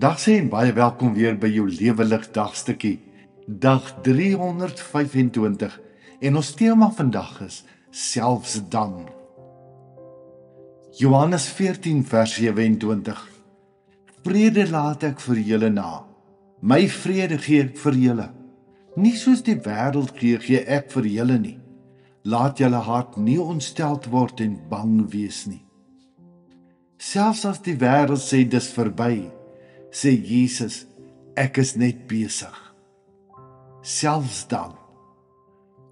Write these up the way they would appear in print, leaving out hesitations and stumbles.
Dag sê en baie welkom weer by jou Lewelig dagstukkie. Dag 325 en ons tema vandag is selfs dan. Johannes 14 vers 27. Vrede laat ek vir julle na. My vrede gee ek vir julle. Nie soos die wêreld gee ek vir julle nie. Laat julle hart nie ontsteld word en bang wees nie. Selfs as die wêreld sê dis verby, sê Jesus, ek is net besig. Selfs dan.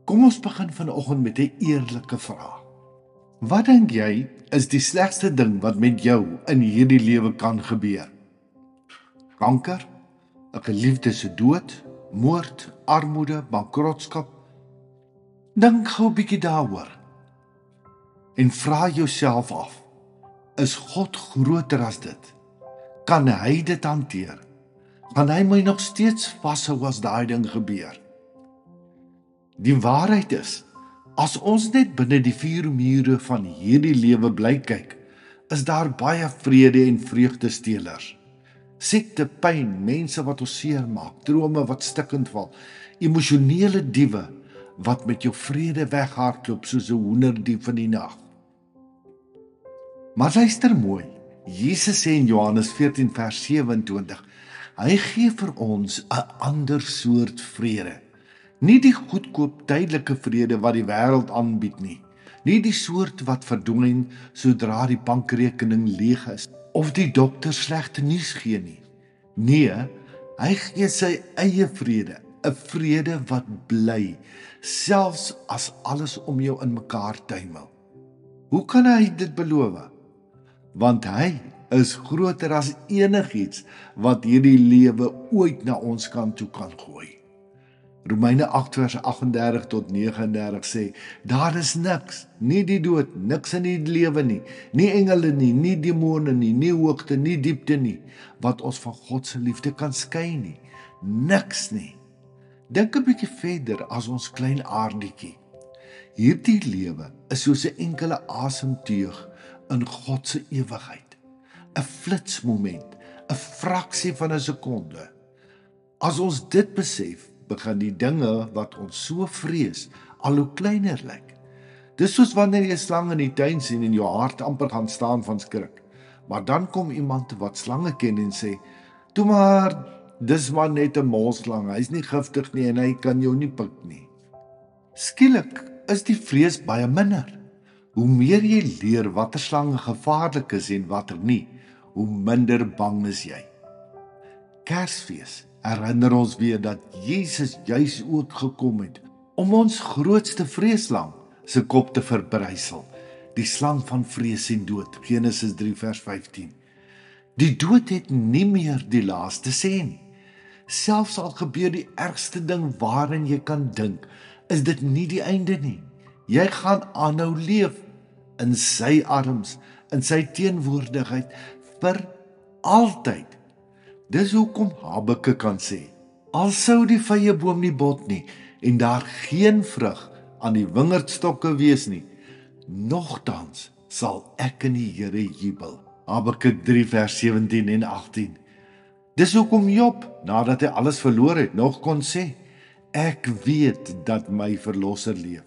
Kom ons begin vanoggend met 'n eerlike vraag. Wat dink jy is die slegste ding wat met jou in hierdie lewe kan gebeur? Kanker, 'n geliefde se dood, moord, armoede, bankrotskap? Dink gou 'n bietjie daaroor. En vra jouself af, is God groter as dit? Kan hy dit hanteer? Kan hy my nog steeds vashou as daai ding gebeur? Die waarheid is, as ons net binne die 4 mure van hierdie lewe bly kyk, is daar baie vrede en vreugdestelers. Siekte, pyn, mense wat ons seermaak, drome wat stikkend val, emosionele diewe wat met jou vrede weghardloop soos 'n hoenderdief in die nag. Maar luister mooi. Jesus sê in Johannes 14 vers 27, hy gee vir ons 'n ander soort vrede. Nie die goedkoop tydelike vrede wat die wêreld aanbied nie. Nie die soort wat verdwyn sodra die bankrekening leeg is of die dokter slegte nuus gee nie. Nee, hy gee sy eie vrede, 'n vrede wat bly, selfs as alles om jou in mekaar tuimel. Hoe kan hy dit beloof? Want hy is groter as enigiets wat hierdie lewe ooit na ons kant toe kan gooi. Romeine 8 vers 38 tot 39 sê, daar is niks, nie die dood, niks in die lewe nie, nie engele nie, nie demone nie, nie hoogte, nie diepte nie, wat ons van God se liefde kan skei nie. Niks nie. Dink 'n bietjie verder as ons klein aardietjie. Hierdie lewe is soos 'n enkele asemteug in God se ewigheid. 'n Flitsmoment, 'n fraksie van 'n sekonde. As ons dit besef, begin die dinge wat ons so vrees al hoe kleiner lyk. Dis soos wanneer jy 'n slang in die tuin sien en jou hart amper gaan staan van skrik. Maar dan kom iemand wat slange ken en sê, "Toe maar, dis maar net 'n molslang. Hy's nie giftig nie en hy kan jou nie pik nie." Skielik is die vrees baie minder. Hoe meer jy leer watter slange gevaarlik is en watter nie, hoe minder bang is jy. Kersfees herinner ons weer dat Jesus juis ook gekom het om ons grootste vreeslang se kop te verbrysel, die slang van vrees en dood, Genesis 3 vers 15. Die dood het nie meer die laaste sê nie. Selfs al gebeur die ergste ding waarin jy kan dink, is dit nie die einde nie. Jy gaan aanhou leef in sy arms, in sy teenwoordigheid vir altyd. Dis hoekom Habakuk kan sê, al sou die vyeboom nie bot nie en daar geen vrug aan die wingerdstokke wees nie, nogtans sal ek in die Here jubel. Habakuk 3 vers 17 en 18. Dis hoekom Job, nadat hy alles verloor het, nog kon sê, ek weet dat my verlosser leef.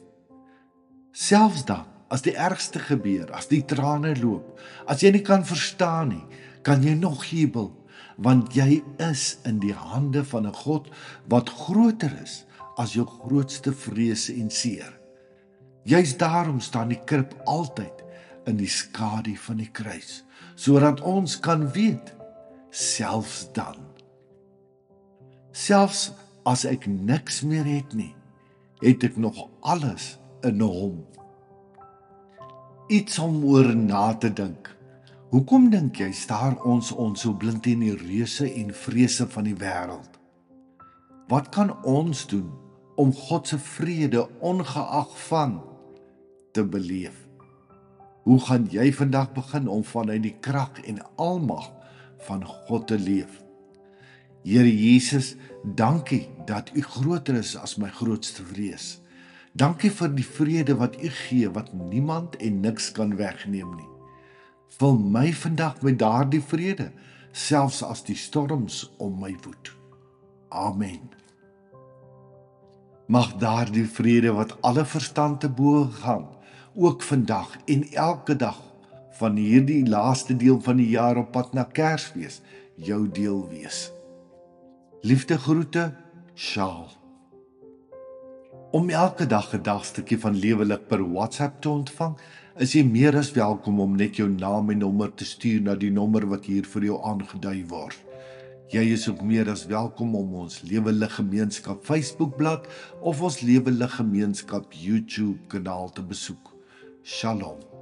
Selfs dan, as die ergste gebeur, as die trane loop, as jy nie kan verstaan nie, kan jy nog jubel, want jy is in die hande van 'n God wat groter is as jou grootste vrese en seer. Juist daarom staan die krib altyd in die skadu van die kruis, sodat ons kan weet, selfs dan. Selfs as ek niks meer het nie, het ek nog alles in hom. Iets om oor na te dink. Hoekom dink jy staar ons so blind teen die reuse en vrese van die wêreld? Wat kan ons doen om God se vrede ongeag van te beleef? Hoe gaan jy vandag begin om vanuit die krag en almag van God te leef? Here Jesus, dankie dat U groter is as my grootste vrees. Dankie vir die vrede wat U gee, wat niemand en niks kan wegneem nie. Vul my vandag met daardie vrede, selfs as die storms om my woed. Amen. Mag daardie vrede wat alle verstand te bowe gaan, ook vandag en elke dag van hierdie laaste deel van die jaar op pad na Kersfees jou deel wees. Liefde groete, Sjaal. Om elke dag 'n dagstukkie van Lewelik per WhatsApp te ontvang, is jy meer as welkom om net jou naam en nommer te stuur na die nommer wat hier vir jou aangedui word. Jy is ook meer as welkom om ons Lewelig Gemeenskap Facebookblad of ons Lewelig Gemeenskap YouTube kanaal te besoek. Shalom.